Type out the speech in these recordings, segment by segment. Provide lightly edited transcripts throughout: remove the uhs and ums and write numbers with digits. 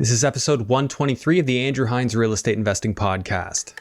This is episode 123 of the Andrew Hines Real Estate Investing Podcast.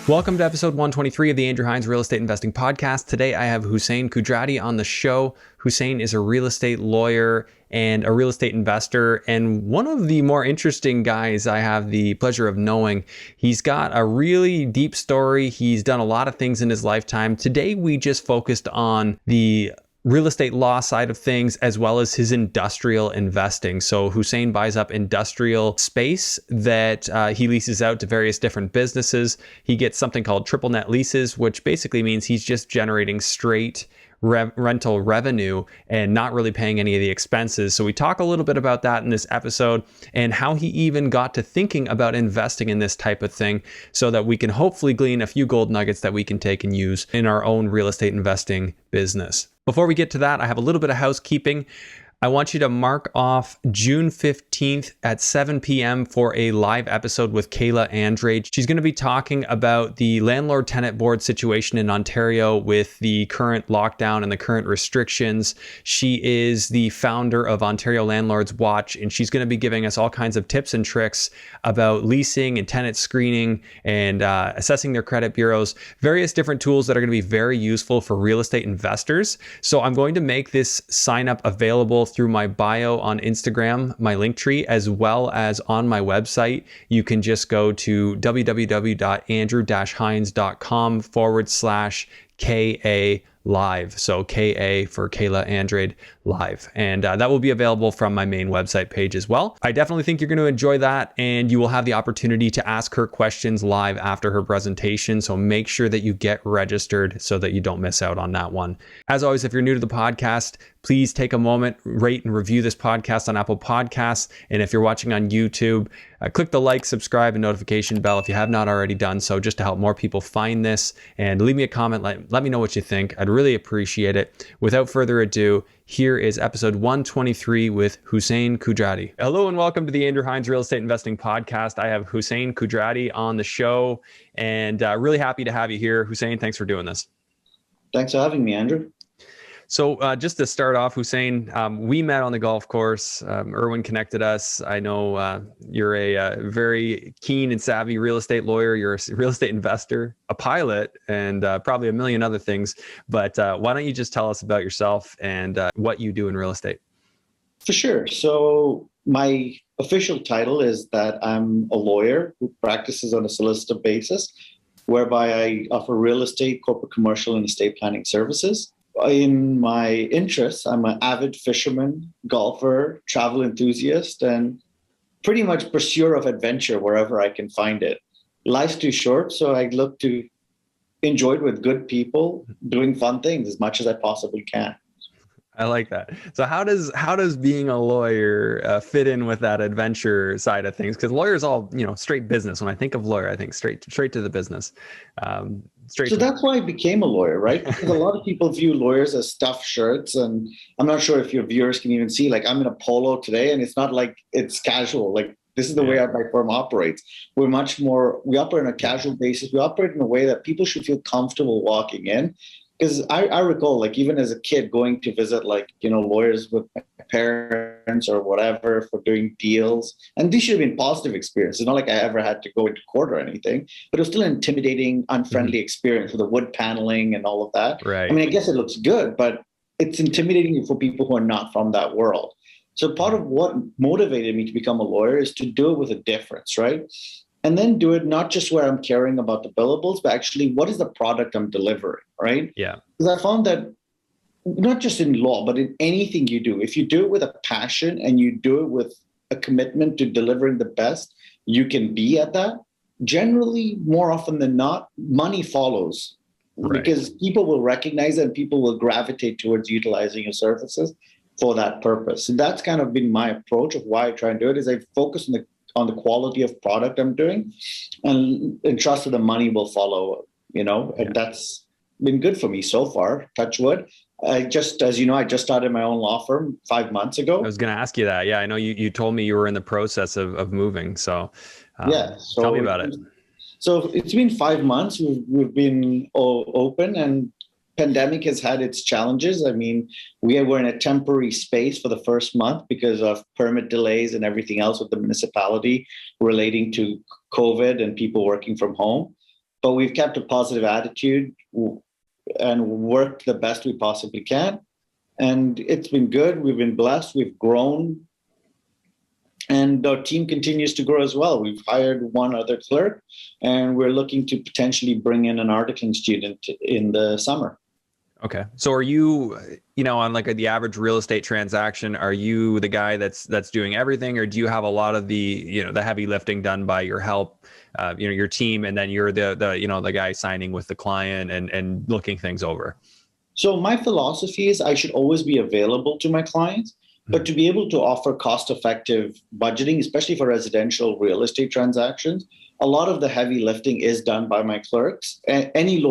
Welcome to episode 123 of the Andrew Hines Real Estate Investing Podcast. Today I have Hussein Kudrati on the show. Hussein is a real estate lawyer and a real estate investor, and one of the more interesting guys I have the pleasure of knowing. He's got a really deep story. He's done a lot of things in his lifetime. Today we just focused on the real estate law side of things, as well as his industrial investing. So Hussein buys up industrial space that he leases out to various different businesses. He gets something called triple net leases, which basically means he's just generating straight rental revenue and not really paying any of the expenses. So we talk a little bit about that in this episode and how he even got to thinking about investing in this type of thing so that we can hopefully glean a few gold nuggets that we can take and use in our own real estate investing business. Before we get to that, I have a little bit of housekeeping. I want you to mark off June 15th at 7 p.m. for a live episode with Kayla Andrade. She's going to be talking about the landlord-tenant board situation in Ontario with the current lockdown and the current restrictions. She is the founder of Ontario Landlords Watch, and she's going to be giving us all kinds of tips and tricks about leasing and tenant screening and assessing their credit bureaus, various different tools that are going to be very useful for real estate investors. So I'm going to make this sign up available through my bio on Instagram, my link tree, as well as on my website. You can just go to www.andrew-hines.com/KA live. So KA for Kayla Andrade live. And that will be available from my main website page as well. I definitely think you're going to enjoy that, and you will have the opportunity to ask her questions live after her presentation. So make sure that you get registered so that you don't miss out on that one. As always, if you're new to the podcast, please take a moment, rate and review this podcast on Apple Podcasts. And if you're watching on YouTube, click the like, subscribe, and notification bell if you have not already done so, just to help more people find this. And leave me a comment. Let me know what you think. I'd really appreciate it. Without further ado, here is episode 123 with Hussein Kudrati. Hello and welcome to the Andrew Hines Real Estate Investing Podcast. I have Hussein Kudrati on the show, and really happy to have you here. Hussein, thanks for doing this. Thanks for having me, Andrew. So just to start off, Hussein, we met on the golf course. Erwin connected us. I know you're a very keen and savvy real estate lawyer. You're a real estate investor, a pilot, and probably a million other things. But why don't you just tell us about yourself and what you do in real estate? For sure. So my official title is that I'm a lawyer who practices on a solicitor basis, whereby I offer real estate, corporate, commercial, and estate planning services. In my interests, I'm an avid fisherman, golfer, travel enthusiast, and pretty much pursuer of adventure wherever I can find it. Life's too short, so I look to enjoy it with good people, doing fun things as much as I possibly can. I like that. So how does being a lawyer fit in with that adventure side of things? Because lawyers all, straight business. When I think of lawyer, I think straight to the business. So that's why I became a lawyer, right? Because a lot of people view lawyers as stuffed shirts, and I'm not sure if your viewers can even see. Like, I'm in a polo today, and it's not like it's casual. Like, this is the way my firm operates. We operate on a casual basis. We operate in a way that people should feel comfortable walking in. Because I recall, like, even as a kid, going to visit, lawyers with my parents or whatever for doing deals. And these should have been positive experiences. It's not like I ever had to go into court or anything, but it was still an intimidating, unfriendly experience with the wood paneling and all of that. Right. I mean, I guess it looks good, but it's intimidating for people who are not from that world. So part of what motivated me to become a lawyer is to do it with a difference, right? And then do it not just where I'm caring about the billables, but actually what is the product I'm delivering, right? Yeah. Because I found that not just in law, but in anything you do, if you do it with a passion and you do it with a commitment to delivering the best you can be at that, generally, more often than not, money follows. Right. Because people will recognize it and people will gravitate towards utilizing your services for that purpose. So that's kind of been my approach of why I try and do it, is I focus on the quality of product I'm doing and trust that the money will follow, and that's been good for me so far, touch wood. I just started my own law firm 5 months ago. I was going to ask you that. Yeah, I know you told me you were in the process of moving. So, so tell me about it. So it's been 5 months. We've been open, and pandemic has had its challenges. I mean, we were in a temporary space for the first month because of permit delays and everything else with the municipality relating to COVID and people working from home. But we've kept a positive attitude and worked the best we possibly can. And it's been good. We've been blessed. We've grown. And our team continues to grow as well. We've hired one other clerk, and we're looking to potentially bring in an articling student in the summer. Okay. So are you, on like the average real estate transaction, are you the guy that's doing everything, or do you have a lot of the, the heavy lifting done by your help, your team, and then you're the guy signing with the client and looking things over? So my philosophy is I should always be available to my clients, but to be able to offer cost-effective budgeting, especially for residential real estate transactions, a lot of the heavy lifting is done by my clerks. And any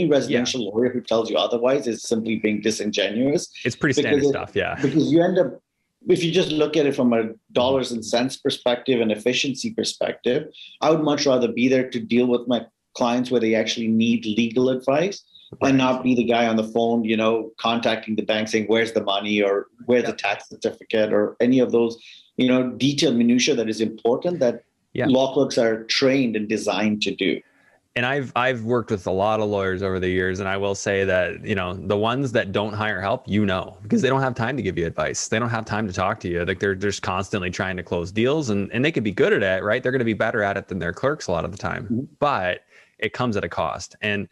residential lawyer who tells you otherwise is simply being disingenuous. It's pretty standard stuff, yeah. Because you end up, if you just look at it from a dollars and cents perspective and efficiency perspective, I would much rather be there to deal with my clients where they actually need legal advice. Right. And not be the guy on the phone, contacting the bank saying, where's the money or where's the tax certificate or any of those, detailed minutia that is important that law clerks are trained and designed to do. And I've worked with a lot of lawyers over the years, and I will say that, the ones that don't hire help, because they don't have time to give you advice. They don't have time to talk to you. Like they're just constantly trying to close deals, and they could be good at it, right? They're going to be better at it than their clerks a lot of the time, but it comes at a cost. And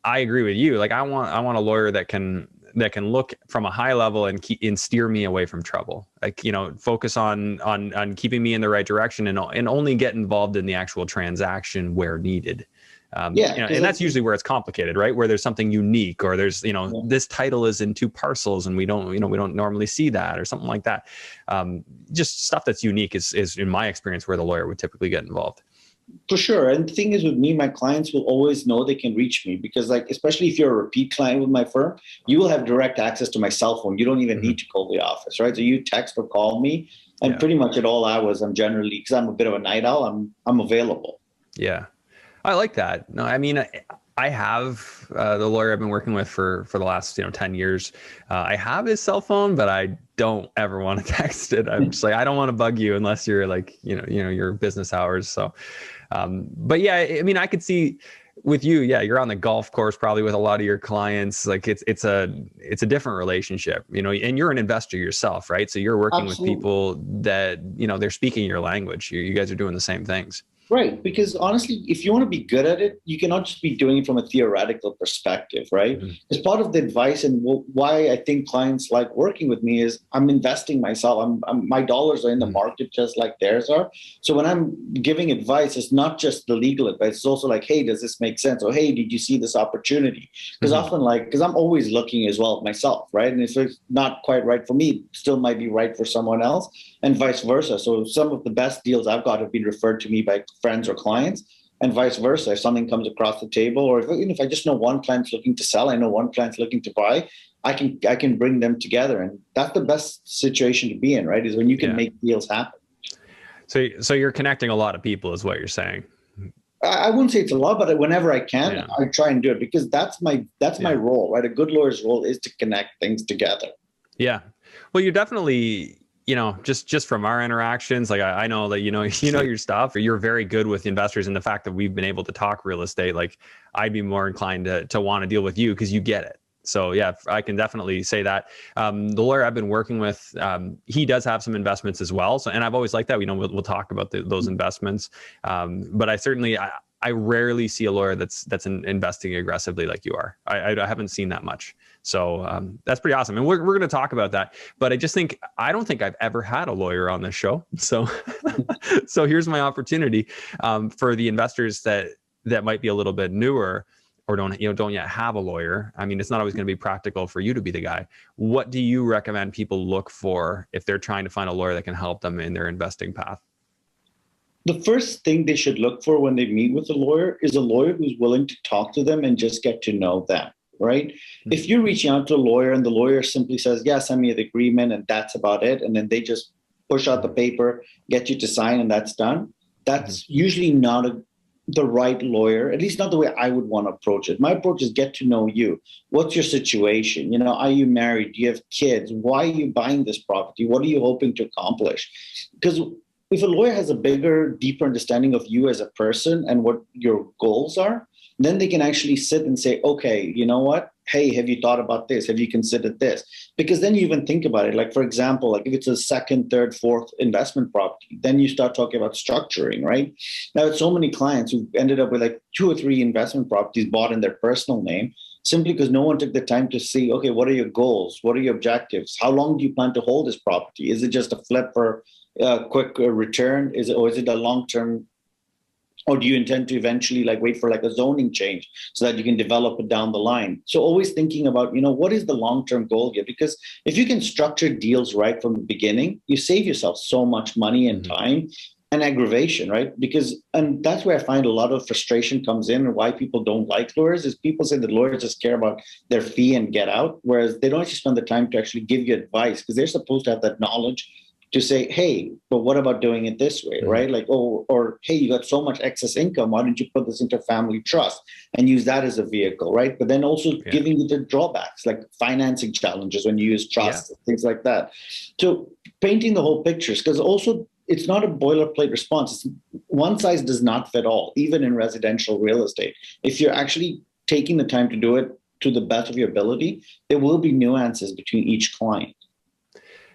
I agree with you. Like I want a lawyer that can look from a high level and steer me away from trouble. Like, focus on keeping me in the right direction and only get involved in the actual transaction where needed. And that's usually where it's complicated, right? Where there's something unique, or there's, this title is in 2 parcels and we don't normally see that, or something like that. Just stuff that's unique is in my experience where the lawyer would typically get involved. For sure. And the thing is with me, my clients will always know they can reach me because especially if you're a repeat client with my firm, you will have direct access to my cell phone. You don't even need to call the office, right? So you text or call me, and pretty much at all hours, I'm generally, because I'm a bit of a night owl, I'm available. Yeah. I like that. No, I mean, I have the lawyer I've been working with for the last 10 years. I have his cell phone, but I don't ever want to text it. I'm just like, I don't want to bug you unless you're like your business hours. So, but yeah, I mean, I could see with you, you're on the golf course probably with a lot of your clients. Like it's a different relationship, and you're an investor yourself, right? So you're working with people that they're speaking your language. You guys are doing the same things. Right. Because honestly, if you want to be good at it, you cannot just be doing it from a theoretical perspective, right? As part of the advice and why I think clients like working with me is I'm investing myself. My dollars are in the market just like theirs are. So when I'm giving advice, it's not just the legal advice. It's also like, hey, does this make sense? Or, hey, did you see this opportunity? Because often because I'm always looking as well myself, right? And if it's not quite right for me, it still might be right for someone else and vice versa. So some of the best deals I've got have been referred to me by friends or clients, and vice versa. If something comes across the table, or if I just know one client's looking to sell, I know one client's looking to buy, I can bring them together. And that's the best situation to be in, right? Is when you can make deals happen. So you're connecting a lot of people is what you're saying. I wouldn't say it's a lot, but whenever I can, I try and do it because that's my role, right? A good lawyer's role is to connect things together. Yeah. Well, you're definitely, just from our interactions, like I know that, your stuff, or you're very good with investors, and the fact that we've been able to talk real estate, like I'd be more inclined to want to deal with you because you get it. So yeah, I can definitely say that. The lawyer I've been working with, he does have some investments as well. So, and I've always liked that. We'll talk about those investments. But I rarely see a lawyer that's investing aggressively like you are. I haven't seen that much. So that's pretty awesome. And we're going to talk about that. But I don't think I've ever had a lawyer on this show. So, so here's my opportunity for the investors that might be a little bit newer or don't yet have a lawyer. I mean, it's not always going to be practical for you to be the guy. What do you recommend people look for if they're trying to find a lawyer that can help them in their investing path? The first thing they should look for when they meet with a lawyer is a lawyer who's willing to talk to them and just get to know them, right? Mm-hmm. If you're reaching out to a lawyer and the lawyer simply says, yeah, send me the agreement and that's about it, and then they just push out the paper, get you to sign, and that's done, that's usually not the right lawyer, at least not the way I would want to approach it. My approach is get to know you. What's your situation? You know, are you married? Do you have kids? Why are you buying this property? What are you hoping to accomplish? Because if a lawyer has a bigger, deeper understanding of you as a person and what your goals are, then they can actually sit and say, okay, you know what? Hey, have you thought about this? Have you considered this? Because then you even think about it. Like, for example, like if it's a second, third, fourth investment property, then you start talking about structuring, right? Now, it's so many clients who ended up with like 2 or 3 investment properties bought in their personal name simply because no one took the time to see, okay, what are your goals? What are your objectives? How long do you plan to hold this property? Is it just a flip for a quick return? Or is it a long-term, or do you intend to eventually like wait for like a zoning change so that you can develop it down the line? So always thinking about, you know, what is the long-term goal here? Because if you can structure deals right from the beginning, you save yourself so much money and time and aggravation, right? Because, and that's where I find a lot of frustration comes in, and why people don't like lawyers is people say that lawyers just care about their fee and get out, whereas they don't actually spend the time to actually give you advice, because they're supposed to have that knowledge to say, hey, but what about doing it this way, right? Like, oh, or hey, you got so much excess income, why don't you put this into a family trust and use that as a vehicle, right? But then also giving you the drawbacks, like financing challenges when you use trusts, things like that. So painting the whole pictures, because also it's not a boilerplate response. One size does not fit all, even in residential real estate. If you're actually taking the time to do it to the best of your ability, there will be nuances between each client.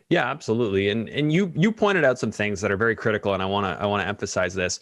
Yeah, absolutely. And you pointed out some things that are very critical, and I want to emphasize this.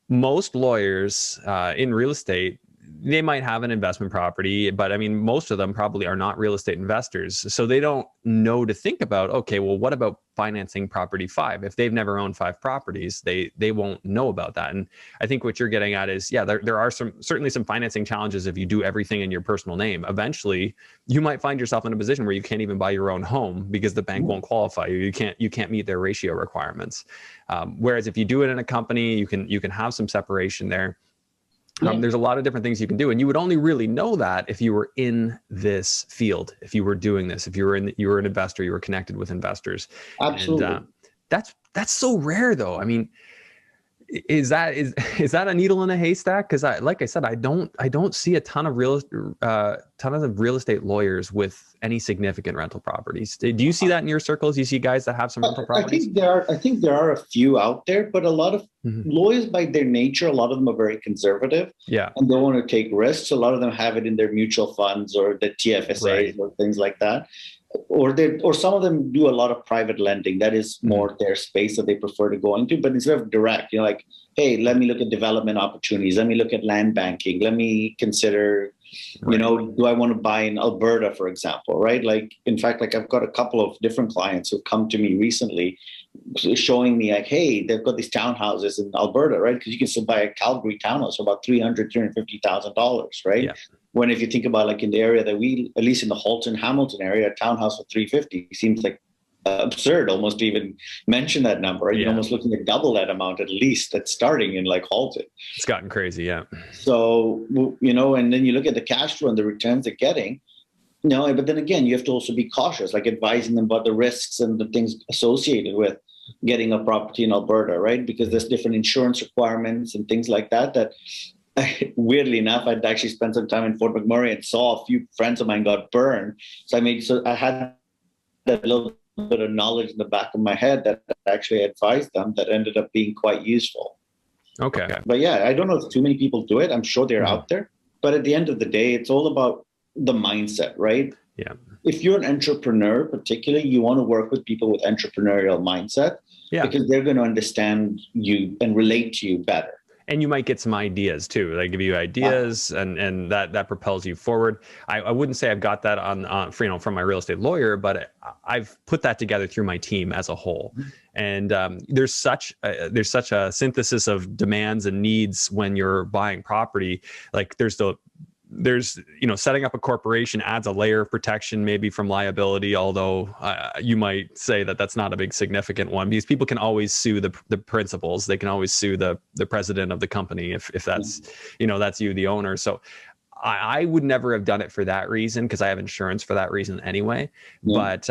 Most lawyers in real estate, they might have an investment property, but I mean, most of them probably are not real estate investors. So they don't know to think about, okay, well, what about financing property 5? If they've never owned 5 properties, they won't know about that. And I think what you're getting at is, yeah, there are certainly some financing challenges if you do everything in your personal name. Eventually, you might find yourself in a position where you can't even buy your own home because the bank won't qualify you. You can't meet their ratio requirements. Whereas if you do it in a company, you can have some separation there. There's a lot of different things you can do, and you would only really know that if you were in this field, if you were doing this, if you were an investor, you were connected with investors. Absolutely. And that's so rare, though. I mean, is that a needle in a haystack? Because like I said, I don't see a ton of real estate lawyers with any significant rental properties. Do you see that in your circles? Do you see guys that have some rental properties? I think there are a few out there, but a lot of lawyers, by their nature, a lot of them are very conservative. Yeah. And they want to take risks. A lot of them have it in their mutual funds or the TFSAs or things like that. Or some of them do a lot of private lending. That is more their space that they prefer to go into. But instead of direct, like, hey, let me look at development opportunities. Let me look at land banking. Let me consider, do I want to buy in Alberta, for example, right? Like, in fact, like I've got a couple of different clients who've come to me recently showing me like, hey, they've got these townhouses in Alberta, right? Because you can still buy a Calgary townhouse for about $350,000, right? Yeah. When if you think about like in the area that we, at least in the Halton, Hamilton area, a townhouse for $350 seems like absurd almost to even mention that number. Right? You're almost looking at double that amount at least that's starting in like Halton. It's gotten crazy, yeah. So, and then you look at the cash flow and the returns they're getting, but then again, you have to also be cautious, like advising them about the risks and the things associated with getting a property in Alberta, right? Because there's different insurance requirements and things like that weirdly enough, I'd actually spent some time in Fort McMurray and saw a few friends of mine got burned. So I had that little bit of knowledge in the back of my head that actually advised them that ended up being quite useful. Okay. But yeah, I don't know if too many people do it. I'm sure they're out there. But at the end of the day, it's all about the mindset, right? Yeah. If you're an entrepreneur, particularly, you want to work with people with entrepreneurial mindset because they're going to understand you and relate to you better. And you might get some ideas too. They give you ideas, and that propels you forward. I wouldn't say I've got that on from my real estate lawyer, but I've put that together through my team as a whole. And there's such a synthesis of demands and needs when you're buying property. Like there's setting up a corporation adds a layer of protection maybe from liability, although you might say that that's not a big significant one, because people can always sue the principals. They can always sue the president of the company if that's, that's you, the owner. So I would never have done it for that reason because I have insurance for that reason anyway. Yeah. But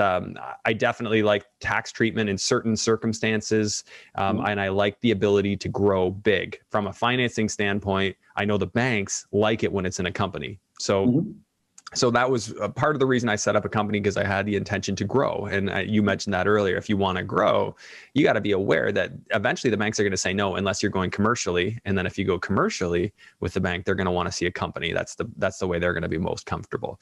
I definitely like tax treatment in certain circumstances. And I like the ability to grow big. From a financing standpoint, I know the banks like it when it's in a company. So so that was a part of the reason I set up a company, because I had the intention to grow. And you mentioned that earlier. If you want to grow, you got to be aware that eventually the banks are going to say no unless you're going commercially. And then if you go commercially with the bank, they're going to want to see a company. That's the way they're going to be most comfortable.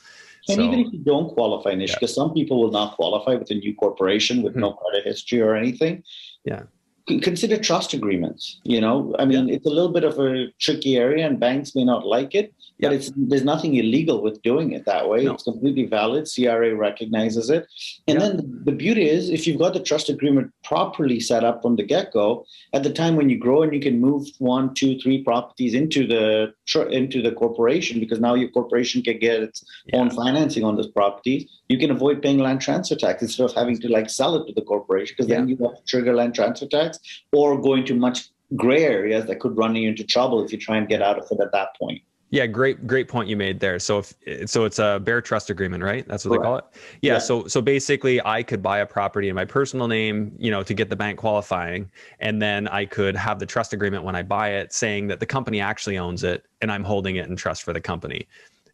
And even if you don't qualify, Nish, because some people will not qualify with a new corporation with no credit history or anything. Yeah. Consider trust agreements. I mean, it's a little bit of a tricky area, and banks may not like it, but there's nothing illegal with doing it that way. No. It's completely valid. CRA recognizes it. And then the beauty is, if you've got the trust agreement properly set up from the get-go, at the time when you grow and you can move 1, 2, 3 properties into the corporation, because now your corporation can get its own financing on those properties, you can avoid paying land transfer tax instead of having to sell it to the corporation, because then you have to trigger land transfer tax, or go into much gray areas that could run you into trouble if you try and get out of it at that point. Yeah, great point you made there. So it's a BRRRR trust agreement, right? That's what they call it. Yeah. So basically, I could buy a property in my personal name, to get the bank qualifying, and then I could have the trust agreement when I buy it, saying that the company actually owns it, and I'm holding it in trust for the company.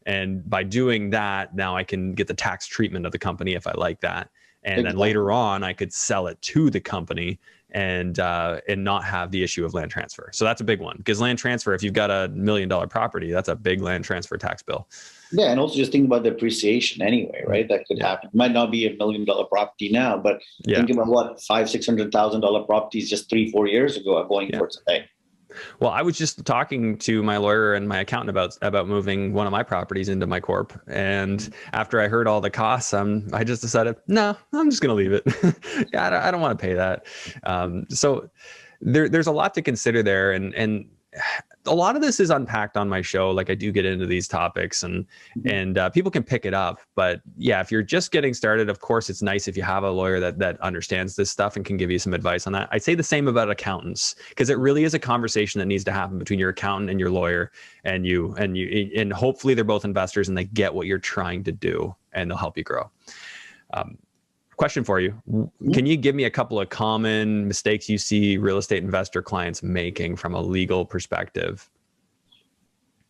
And by doing that, now I can get the tax treatment of the company if I like that. And then later on, I could sell it to the company and not have the issue of land transfer. So that's a big one, because land transfer, if you've got $1 million property, that's a big land transfer tax bill. Yeah, and also just think about the appreciation anyway, right? That could happen. It might not be $1 million property now, but think about what $500,000-$600,000 properties just 3-4 years ago are going for today. Well, I was just talking to my lawyer and my accountant about moving one of my properties into my corp. And after I heard all the costs, I just decided, no, I'm just going to leave it. I don't want to pay that. So there's a lot to consider there. And a lot of this is unpacked on my show. Like, I do get into these topics, and people can pick it up. But yeah, if you're just getting started, of course, it's nice if you have a lawyer that understands this stuff and can give you some advice on that. I'd say the same about accountants, because it really is a conversation that needs to happen between your accountant and your lawyer, and hopefully they're both investors and they get what you're trying to do, and they'll help you grow. Question for you. Can you give me a couple of common mistakes you see real estate investor clients making from a legal perspective?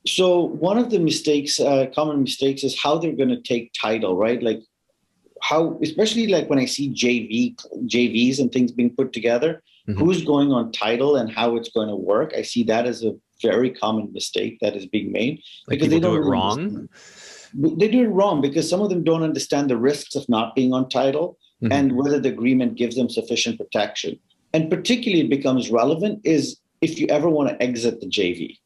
So one of the common mistakes is how they're going to take title, right? Like how, especially like when I see JVs and things being put together, who's going on title and how it's going to work. I see that as a very common mistake that is being made. Like, because they do it wrong? They do it wrong because some of them don't understand the risks of not being on title and whether the agreement gives them sufficient protection. And particularly it becomes relevant is if you ever want to exit the JV.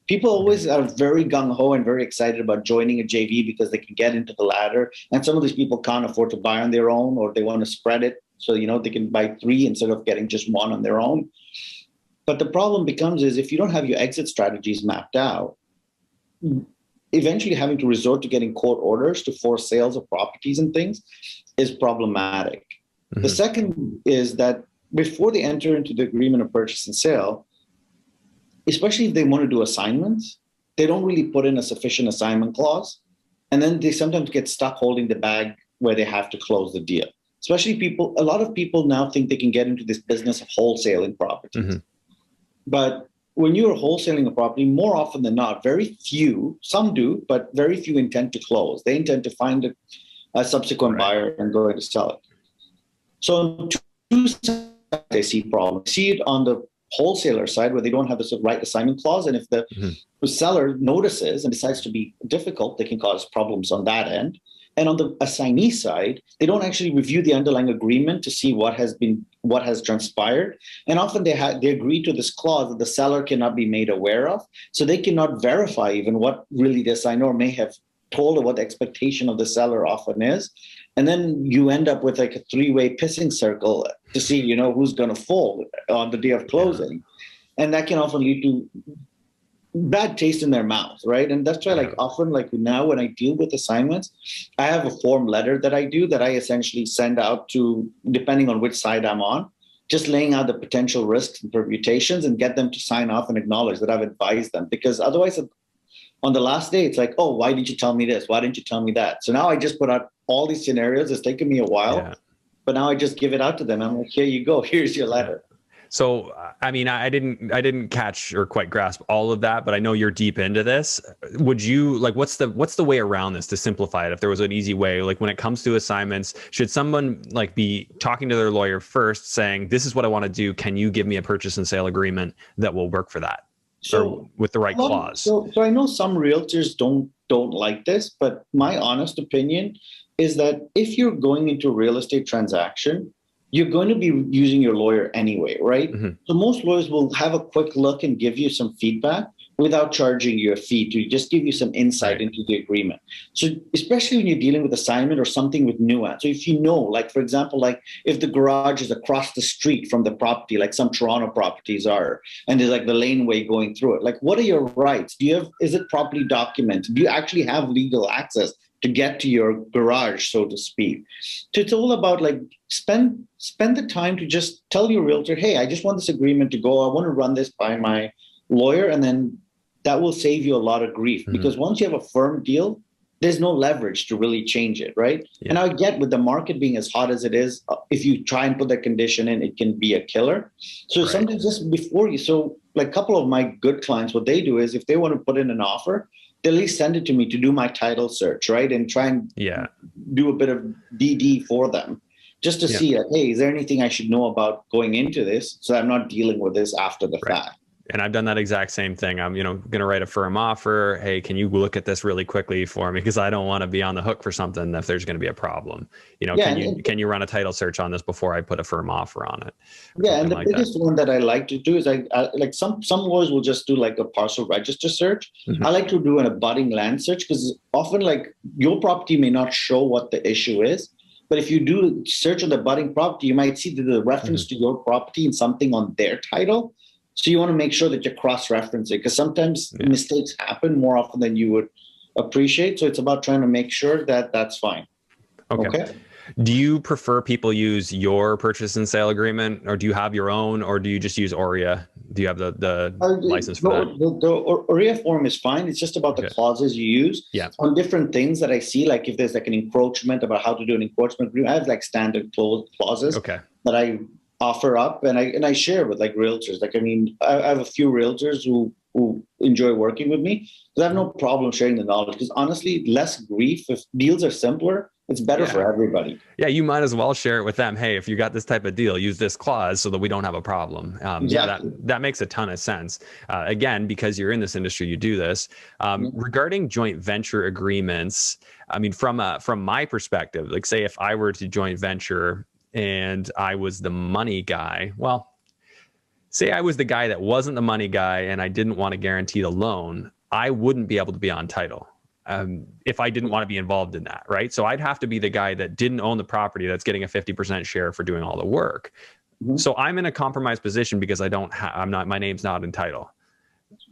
People always are very gung-ho and very excited about joining a JV because they can get into the ladder. And some of these people can't afford to buy on their own, or they want to spread it so, they can buy 3 instead of getting just 1 on their own. But the problem becomes is if you don't have your exit strategies mapped out, eventually having to resort to getting court orders to force sales of properties and things is problematic. The second is that before they enter into the agreement of purchase and sale, especially if they want to do assignments, they don't really put in a sufficient assignment clause. And then they sometimes get stuck holding the bag where they have to close the deal. Especially a lot of people now think they can get into this business of wholesaling properties. But when you're wholesaling a property, more often than not, very few, some do, but very few intend to close. They intend to find a subsequent buyer and go to sell it. So on two sides, I see problems. See it on the wholesaler side where they don't have the right assignment clause. And if the seller notices and decides to be difficult, they can cause problems on that end. And on the assignee side, they don't actually review the underlying agreement to see what has transpired. And often they agree to this clause that the seller cannot be made aware of. So they cannot verify even what really the assignor may have told or what the expectation of the seller often is. And then you end up with like a 3-way pissing circle to see, who's going to fall on the day of closing. And that can often lead to bad taste in their mouth, right? And that's why often now when I deal with assignments, I have a form letter that I do that I essentially send out to, depending on which side I'm on, just laying out the potential risks and permutations and get them to sign off and acknowledge that I've advised them. Because otherwise on the last day, it's like, oh, why didn't you tell me this? Why didn't you tell me that? So now I just put out all these scenarios. It's taken me a while, Yeah. but now I just give it out to them. I'm like, here you go. Here's your letter. So, I mean, I didn't catch or quite grasp all of that, but I know you're deep into this. Would you like, what's the way around this to simplify it? If there was an easy way, like when it comes to assignments, should someone like be talking to their lawyer first saying, this is what I want to do. Can you give me a purchase and sale agreement that will work for that? So or with the right clause? So I know some realtors don't like this, but my honest opinion is that if you're going into a real estate transaction, you're going to be using your lawyer anyway, right? Mm-hmm. So most lawyers will have a quick look and give you some feedback without charging you a fee to just give you some insight into the agreement. So especially when you're dealing with assignment or something with nuance. So if you know, like for example, like if the garage is across the street from the property, like some Toronto properties are, and there's like the laneway going through it, like what are your rights? Is it properly documented? Do you actually have legal access to get to your garage, so to speak? So it's all about like spend the time to just tell your realtor, hey, I just want this agreement to go. I want to run this by my lawyer, and then that will save you a lot of grief, because once you have a firm deal, there's no leverage to really change it, right? Yeah. And I get with the market being as hot as it is, if you try and put that condition in, it can be a killer. So sometimes just before you, so like a couple of my good clients, what they do is if they want to put in an offer, they at least send it to me to do my title search, right? And try and do a bit of DD for them, just to see, like, hey, is there anything I should know about going into this so I'm not dealing with this after the fact? And I've done that exact same thing. I'm, going to write a firm offer. Hey, can you look at this really quickly for me? Because I don't want to be on the hook for something if there's going to be a problem. Can you run a title search on this before I put a firm offer on it? Yeah, and the biggest one that I like to do is I like some lawyers will just do like a parcel register search. Mm-hmm. I like to do an abutting land search, because often like your property may not show what the issue is. But if you do search on the abutting property, you might see the reference to your property and something on their title. So you want to make sure that you're cross-referencing, because sometimes mistakes happen more often than you would appreciate. So it's about trying to make sure that that's fine. Okay. Do you prefer people use your purchase and sale agreement, or do you have your own, or do you just use ORIA? Do you have the license for that? The ORIA form is fine. It's just about the clauses you use on different things that I see. Like if there's like an encroachment, about how to do an encroachment agreement, I have like standard clauses that I offer up, and I share with like realtors. Like, I mean, I have a few realtors who enjoy working with me, because I have no problem sharing the knowledge, because honestly, less grief. If deals are simpler, it's better for everybody. Yeah, you might as well share it with them. Hey, if you got this type of deal, use this clause so that we don't have a problem. Exactly. Yeah, that makes a ton of sense. Again, because you're in this industry, you do this. Regarding joint venture agreements, I mean, from my perspective, like say if I were to joint venture and I was the money guy, well, say I was the guy that wasn't the money guy and I didn't want to guarantee the loan, I wouldn't be able to be on title if I didn't want to be involved in that, right? So I'd have to be the guy that didn't own the property that's getting a 50% share for doing all the work. Mm-hmm. So I'm in a compromised position because my name's not in title.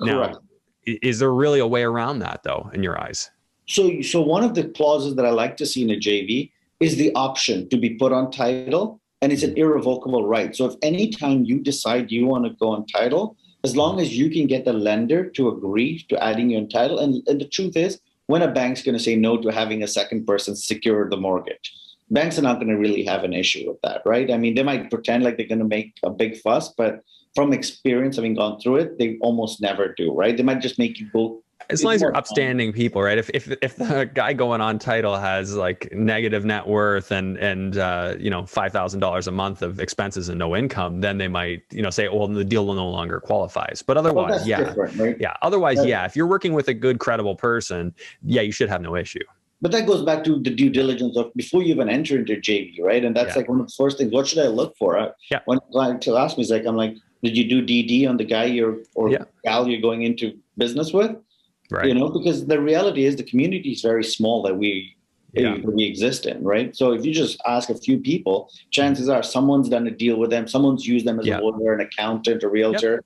Correct. Now, is there really a way around that though, in your eyes? So one of the clauses that I like to see in a JV is the option to be put on title, and it's an irrevocable right. So if any time you decide you want to go on title, as long as you can get the lender to agree to adding you on title, and the truth is, when a bank's going to say no to having a second person secure the mortgage, banks are not going to really have an issue with that, right? I mean, they might pretend like they're going to make a big fuss, but from experience, having gone through it, they almost never do, right? They might just make you go. As long as you're upstanding people, right? If the guy going on title has like negative net worth and $5,000 a month of expenses and no income, then they might say, well, the deal no longer qualifies. But otherwise, right? Otherwise, if you're working with a good, credible person, you should have no issue. But that goes back to the due diligence of before you even enter into JV, right? And that's like one of the first things. What should I look for? When clients ask me, it's like, did you do DD on the guy gal you're going into business with? Right. Because the reality is the community is very small that we exist in, right? So if you just ask a few people, chances are someone's done a deal with them, someone's used them as a lawyer, an accountant, a realtor.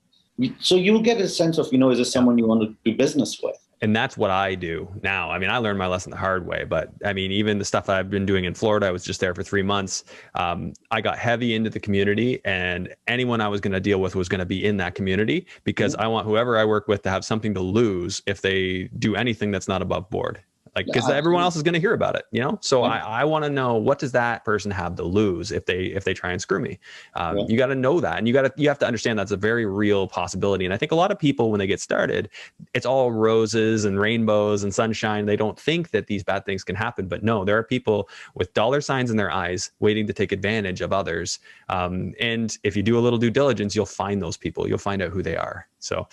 So you'll get a sense of, is this someone you want to do business with? And that's what I do now. I mean, I learned my lesson the hard way, but I mean, even the stuff that I've been doing in Florida, I was just there for 3 months. I got heavy into the community, and anyone I was going to deal with was going to be in that community, because I want whoever I work with to have something to lose if they do anything that's not above board. Like, because everyone else is going to hear about it, you know? So I want to know, what does that person have to lose if they try and screw me? You got to know that. And you have to understand that's a very real possibility. And I think a lot of people, when they get started, it's all roses and rainbows and sunshine. They don't think that these bad things can happen. But no, there are people with dollar signs in their eyes waiting to take advantage of others. And if you do a little due diligence, you'll find those people. You'll find out who they are. So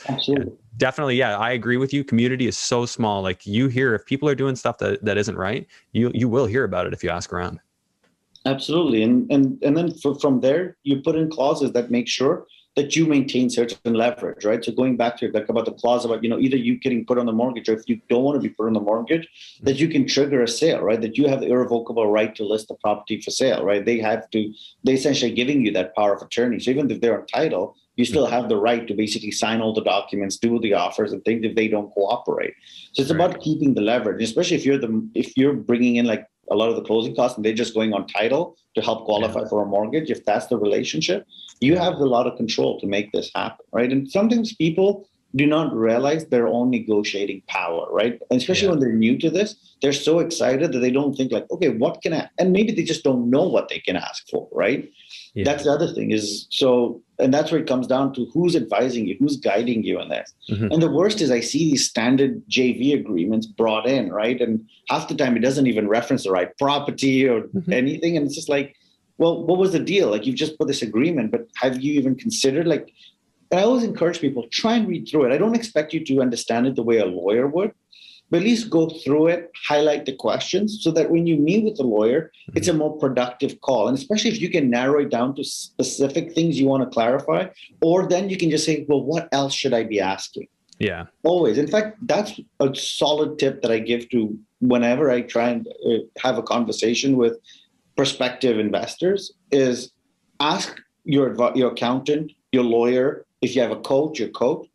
definitely, I agree with you. Community is so small. Like, you hear if people are doing stuff that isn't right, you will hear about it if you ask around. Absolutely. And then from there, you put in clauses that make sure that you maintain certain leverage, right? So going back to like about the clause about, either you getting put on the mortgage, or if you don't want to be put on the mortgage, that you can trigger a sale, right? That you have the irrevocable right to list the property for sale, right? They essentially giving you that power of attorney. So even if they're entitled, you still have the right to basically sign all the documents, do the offers and things if they don't cooperate. So it's about keeping the leverage, especially if you're bringing in like a lot of the closing costs and they're just going on title to help qualify for a mortgage. If that's the relationship, you have a lot of control to make this happen, right? And sometimes people do not realize their own negotiating power, right? And especially when they're new to this, they're so excited that they don't think like, okay, what can I, and maybe they just don't know what they can ask for, right? That's the other thing is, so, and that's where it comes down to who's advising you, who's guiding you in this. And the worst is I see these standard JV agreements brought in, right? And half the time it doesn't even reference the right property or anything. And it's just like, well, what was the deal? Like, you've just put this agreement, but have you even considered, like, I always encourage people, try and read through it. I don't expect you to understand it the way a lawyer would, but at least go through it, highlight the questions so that when you meet with the lawyer, it's a more productive call. And especially if you can narrow it down to specific things you want to clarify, or then you can just say, well, what else should I be asking? Yeah. Always. In fact, that's a solid tip that I give to whenever I try and have a conversation with prospective investors is ask your accountant, your lawyer, if you have a coach, your coach,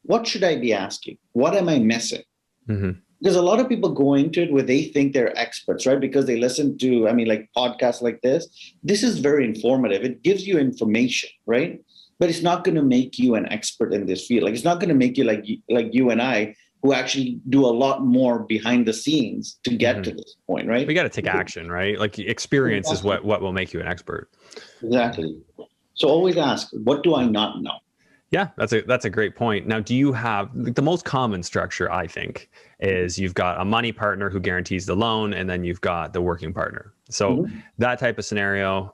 what should I be asking? What am I missing? Because a lot of people go into it where they think they're experts, right? Because they listen to, like podcasts like this. This is very informative. It gives you information, right? But it's not going to make you an expert in this field. Like, it's not going to make you like you and I, who actually do a lot more behind the scenes to get to this point, right? We got to take action, right? Like, experience is what will make you an expert. Exactly. So always ask, what do I not know? Yeah, that's a great point. Now, do you have the most common structure? I think is you've got a money partner who guarantees the loan, and then you've got the working partner. So that type of scenario,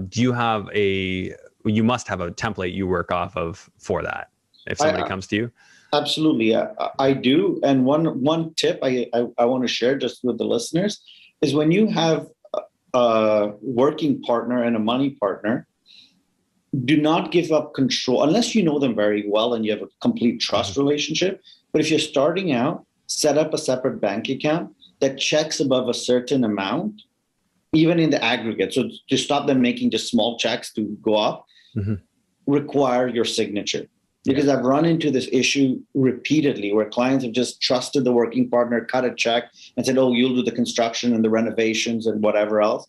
do you have you must have a template you work off of for that if somebody comes to you? Absolutely, I do. And one tip I want to share just with the listeners is when you have a working partner and a money partner, do not give up control unless you know them very well and you have a complete trust relationship. But if you're starting out, set up a separate bank account that checks above a certain amount, even in the aggregate. So to stop them making just small checks to go up, require your signature. Because I've run into this issue repeatedly where clients have just trusted the working partner, cut a check and said, oh, you'll do the construction and the renovations and whatever else.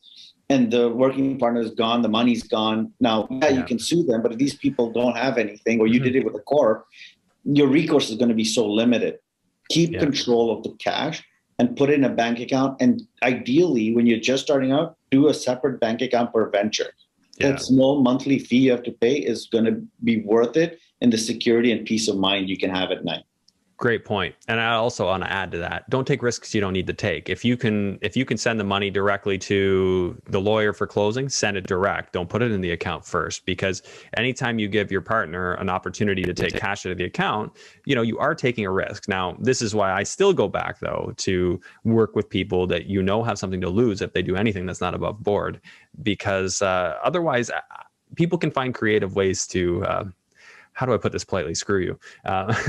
And the working partner is gone, the money's gone. Now, you can sue them, but if these people don't have anything, or you did it with a corp, your recourse is going to be so limited. Keep control of the cash and put it in a bank account. And ideally, when you're just starting out, do a separate bank account per venture. That small monthly fee you have to pay is going to be worth it in the security and peace of mind you can have at night. Great point. And I also want to add to that, don't take risks you don't need to take. If you can send the money directly to the lawyer for closing, send it direct. Don't put it in the account first, because anytime you give your partner an opportunity to take cash out of the account, you are taking a risk. Now, this is why I still go back though to work with people that have something to lose if they do anything that's not above board, because otherwise people can find creative ways to how do I put this politely? Screw you.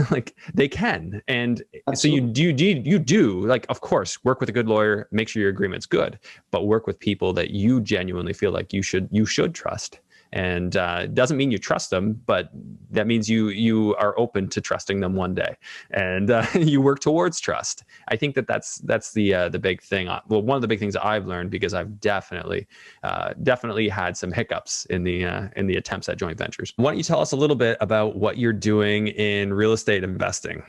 Like, they can. And Absolutely. So you do, like, of course, work with a good lawyer, make sure your agreement's good, but work with people that you genuinely feel like you should trust. And it doesn't mean you trust them, but that means you are open to trusting them one day, and you work towards trust. I think that's the big thing. Well, one of the big things I've learned, because I've definitely had some hiccups in the attempts at joint ventures. Why don't you tell us a little bit about what you're doing in real estate investing?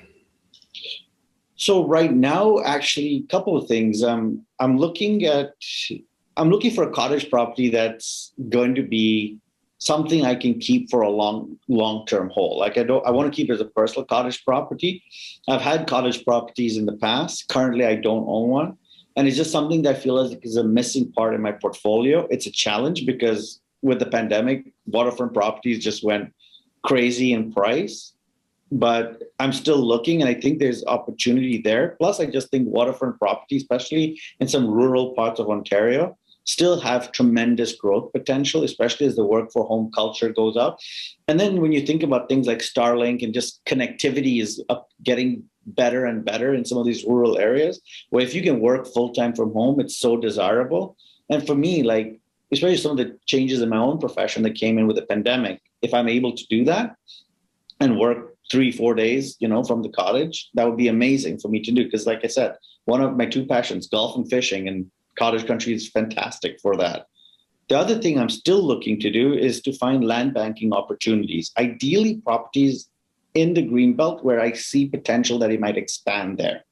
So right now, actually, a couple of things. I'm looking for a cottage property that's going to be something I can keep for a long-term hold. Like I want to keep it as a personal cottage property. I've had cottage properties in the past. Currently, I don't own one. And it's just something that I feel like is a missing part in my portfolio. It's a challenge because with the pandemic, waterfront properties just went crazy in price. But I'm still looking, and I think there's opportunity there. Plus, I just think waterfront property, especially in some rural parts of Ontario, still have tremendous growth potential, especially as the work for home culture goes up. And then when you think about things like Starlink and just connectivity is getting better and better in some of these rural areas, where if you can work full-time from home, it's so desirable. And for me, like, especially some of the changes in my own profession that came in with the pandemic, if I'm able to do that and work 3-4 days, from the cottage, that would be amazing for me to do. Because like I said, one of my two passions, golf and fishing, and cottage country is fantastic for that. The other thing I'm still looking to do is to find land banking opportunities, ideally properties in the Greenbelt where I see potential that it might expand there.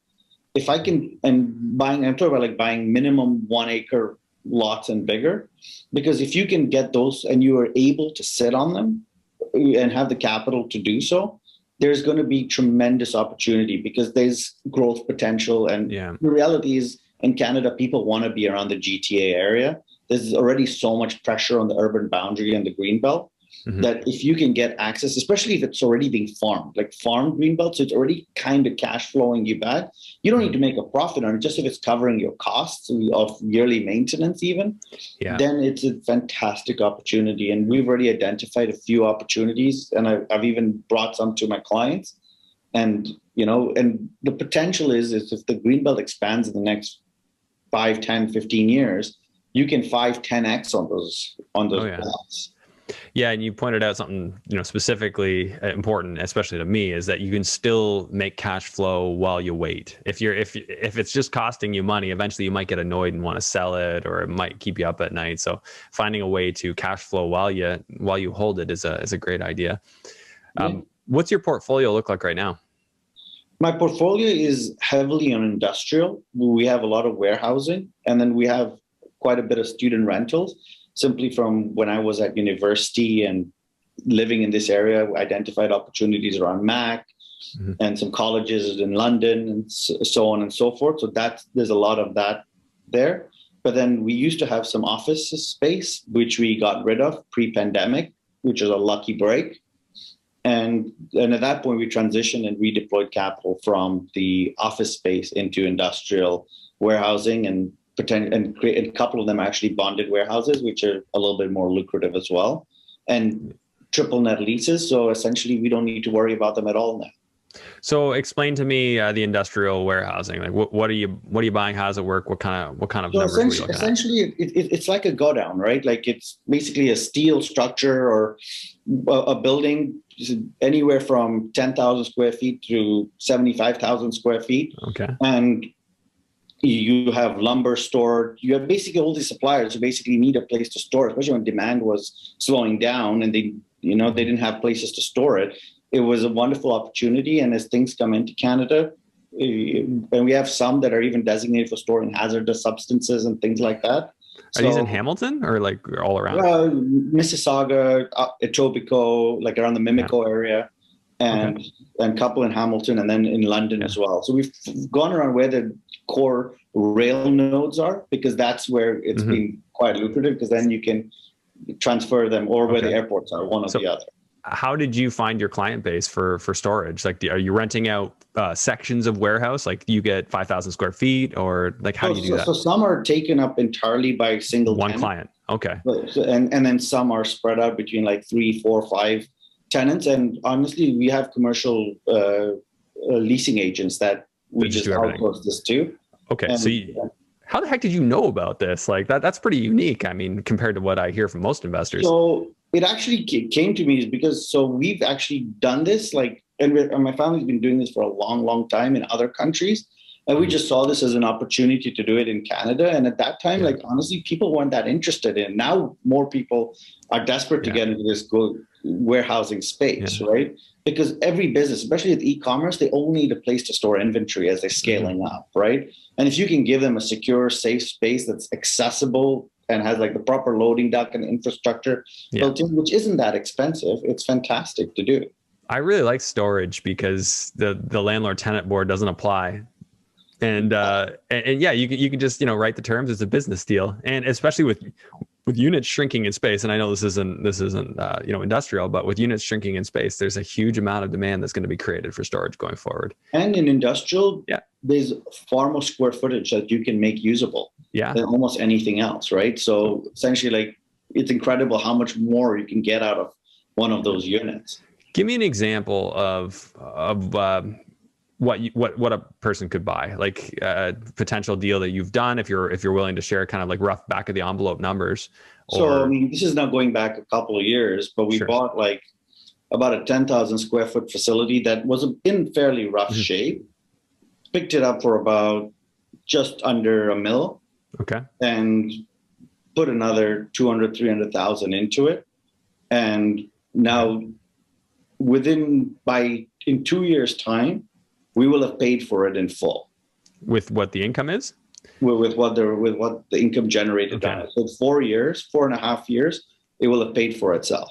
If I can, I'm talking about like buying minimum 1 acre lots and bigger, because if you can get those and you are able to sit on them and have the capital to do so, there's going to be tremendous opportunity because there's growth potential. And the reality is in Canada, people want to be around the GTA area. There's already so much pressure on the urban boundary and the Greenbelt that if you can get access, especially if it's already being farmed, like farmed Greenbelt, so it's already kind of cash flowing you back. You don't need to make a profit on it, just if it's covering your costs of yearly maintenance even, then it's a fantastic opportunity. And we've already identified a few opportunities, and I've even brought some to my clients. And, and the potential is if the Greenbelt expands in the next 5, 10, 15 years, you can 5-10x on those plots. Yeah, and you pointed out something, specifically important, especially to me, is that you can still make cash flow while you wait. If it's just costing you money, eventually you might get annoyed and want to sell it, or it might keep you up at night. So finding a way to cash flow while you hold it is a great idea. What's your portfolio look like right now? My portfolio is heavily on industrial. We have a lot of warehousing, and then we have quite a bit of student rentals. Simply from when I was at university and living in this area, we identified opportunities around Mac and some colleges in London and so on and so forth. So there's a lot of that there. But then we used to have some office space, which we got rid of pre-pandemic, which is a lucky break. And at that point, we transitioned and redeployed capital from the office space into industrial warehousing and a couple of them actually bonded warehouses, which are a little bit more lucrative as well, and triple net leases. So essentially, we don't need to worry about them at all now. So explain to me the industrial warehousing. Like, what are you buying? How does it work? What kind of numbers are you looking at? Essentially, it's like a go down, right? Like it's basically a steel structure or a building anywhere from 10,000 square feet to 75,000 square feet. Okay. And you have lumber stored. You have basically all these suppliers who basically need a place to store, especially when demand was slowing down and they didn't have places to store it. It was a wonderful opportunity. And as things come into Canada, and we have some that are even designated for storing hazardous substances and things like that. Are these in Hamilton or like all around? Mississauga, Etobicoke, like around the Mimico area. And a couple in Hamilton, and then in London as well. So we've gone around where the core rail nodes are, because that's where it's been quite lucrative, because then you can transfer them, or where the airports are, one or the other. How did you find your client base for storage? Like, are you renting out sections of warehouse? Like, you get 5,000 square feet, or like, how do you do that? So some are taken up entirely by a single one tenant. client. Okay. And then some are spread out between like 3, 4, 5 tenants. And honestly, we have commercial leasing agents that we just outsource this to. Okay. And, So How the heck did you know about this? Like that's pretty unique. I mean, compared to what I hear from most investors. So it actually came to me is because we've actually done this, like, and my family's been doing this for a long, long time in other countries. And we just saw this as an opportunity to do it in Canada. And at that time, like, honestly, people weren't that interested in. Now more people are desperate to get into this warehousing space, right? Because every business, especially with e-commerce, they all need a place to store inventory as they're scaling up, right? And if you can give them a secure, safe space that's accessible and has like the proper loading dock and infrastructure built in, which isn't that expensive, it's fantastic to do. I really like storage because the landlord tenant board doesn't apply. And yeah, you can just, write the terms. It's a business deal. And especially with units shrinking in space. And I know this isn't industrial, but with units shrinking in space, there's a huge amount of demand that's going to be created for storage going forward. And in industrial, there's far more square footage that you can make usable than almost anything else, right? So essentially, like, it's incredible how much more you can get out of one of those units. Give me an example of what a person could buy, like a potential deal that you've done, if you're willing to share kind of like rough back of the envelope numbers. So I mean, this is now going back a couple of years, but we bought like about a 10,000 square foot facility that was in fairly rough shape, picked it up for about just under $1 million. Okay. And put another 300,000 into it. And now in 2 years time, we will have paid for it in full. With what the income is? With what the income generated on it. So 4.5 years, it will have paid for itself.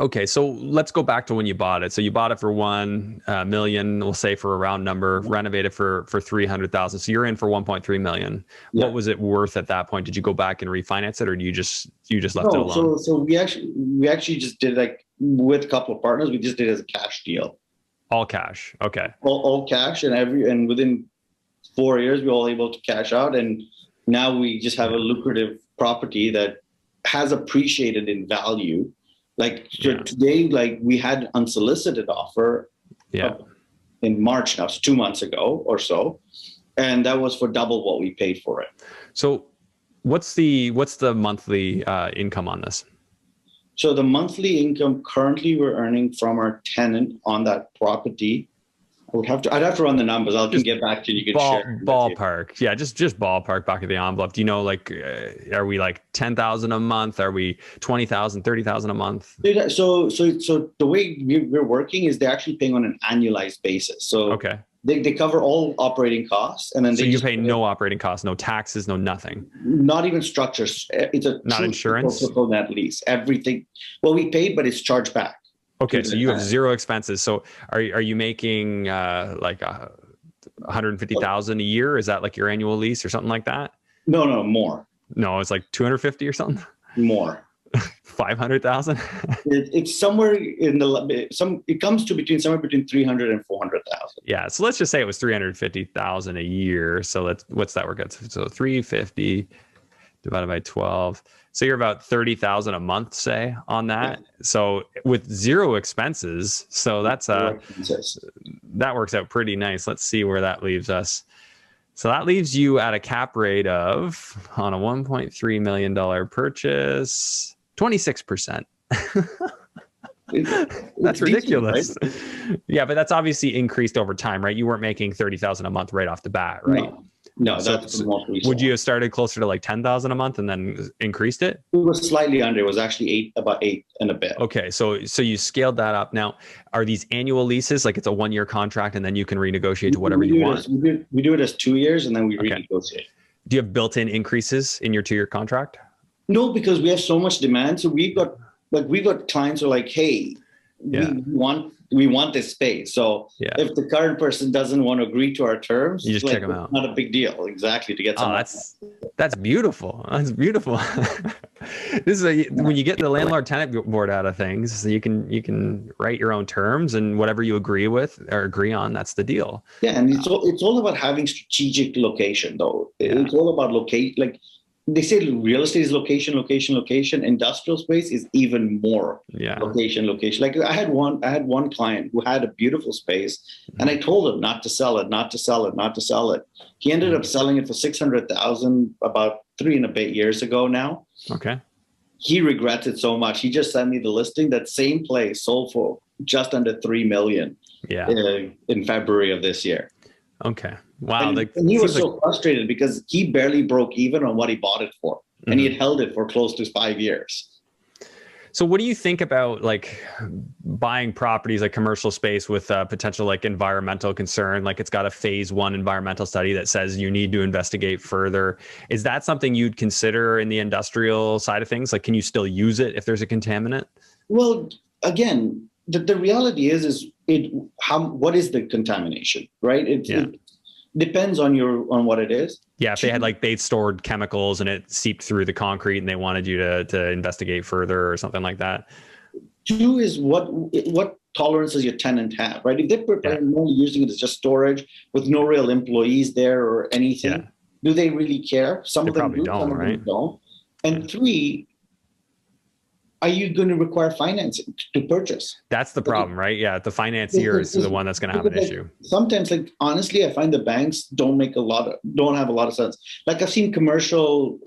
Okay, so let's go back to when you bought it. So you bought it for $1 million, we'll say, for a round number, renovated for 300,000. So you're in for 1.3 million. Yeah. What was it worth at that point? Did you go back and refinance it, or do you just left it alone? So we actually just did, like, with a couple of partners, we just did it as a cash deal. All cash. Okay. All cash, and within 4 years, we were all able to cash out, and now we just have a lucrative property that has appreciated in value. Like today, like, we had an unsolicited offer in March now, so 2 months ago or so, and that was for double what we paid for it. So what's the monthly income on this? So the monthly income currently we're earning from our tenant on that property, I'd have to run the numbers. I can get back to you. You can share ballpark. Yeah, just ballpark back of the envelope. Do you know, like, are we like 10,000 a month? Are we 20,000, 30,000 a month? So the way we're working is they're actually paying on an annualized basis. So they cover all operating costs, and then you pay no operating costs, no taxes, no nothing. Not even structures. It's not insurance. Net lease. Everything. Well, we paid, but it's charged back. Okay, so you have zero expenses. So are you making like 150,000 a year? Is that like your annual lease or something like that? No, more. No, it's like 250 or something. More. 500,000. It's somewhere it comes to somewhere between 300 and 400,000. Yeah, so let's just say it was 350,000 a year. So what's that work out? So 350 divided by 12. So you're about 30,000 a month, say, on that. Yeah. So with zero expenses, so that's that works out pretty nice. Let's see where that leaves us. So that leaves you at a cap rate of, on a $1.3 million purchase, 26%. That's ridiculous. Decent, right? Yeah, but that's obviously increased over time, right? You weren't making 30,000 a month right off the bat, right? No, that's the most recent. Would you have started closer to like 10,000 a month and then increased it? It was slightly under. It was actually about eight and a bit. Okay, so you scaled that up. Now, are these annual leases? Like, it's a 1-year contract and then you can renegotiate to whatever you want? We do it as 2 years and then we renegotiate. Do you have built-in increases in your 2-year contract? No, because we have so much demand. So we've got clients who are like, hey, we want this space. So if the current person doesn't want to agree to our terms, you just kick them out. Not a big deal, exactly, to get some. That's beautiful. That's beautiful. This is when you get the landlord tenant board out of things, so you can write your own terms, and whatever you agree with or agree on, that's the deal. Yeah, and it's all about having strategic location, though. It's all about locate. Like, they say real estate is location, location, location. Industrial space is even more location, location. Like I had one client who had a beautiful space, and I told him not to sell it, not to sell it, not to sell it. He ended up selling it for 600,000 about 3 and a bit years ago now. Okay. He regrets it so much. He just sent me the listing. That same place sold for just under 3 million. In February of this year. Okay. Wow. And he was so frustrated because he barely broke even on what he bought it for. And he had held it for close to 5 years. So what do you think about like buying properties like commercial space with potential like environmental concern? Like it's got a phase 1 environmental study that says you need to investigate further. Is that something you'd consider in the industrial side of things? Like, can you still use it if there's a contaminant? Well, again, the reality is what is the contamination, right? It depends on what it is. Yeah, if they'd stored chemicals and it seeped through the concrete and they wanted you to investigate further or something like that. 2 is what tolerance does your tenant have, right? If they're only using it as just storage with no real employees there or anything, do they really care? Some of them do, some of them don't. And 3, are you going to require financing to purchase? That's the problem, right? Yeah, the financier is the one that's going to have an issue. Sometimes, like honestly, I find the banks don't have a lot of sense. Like I've seen commercial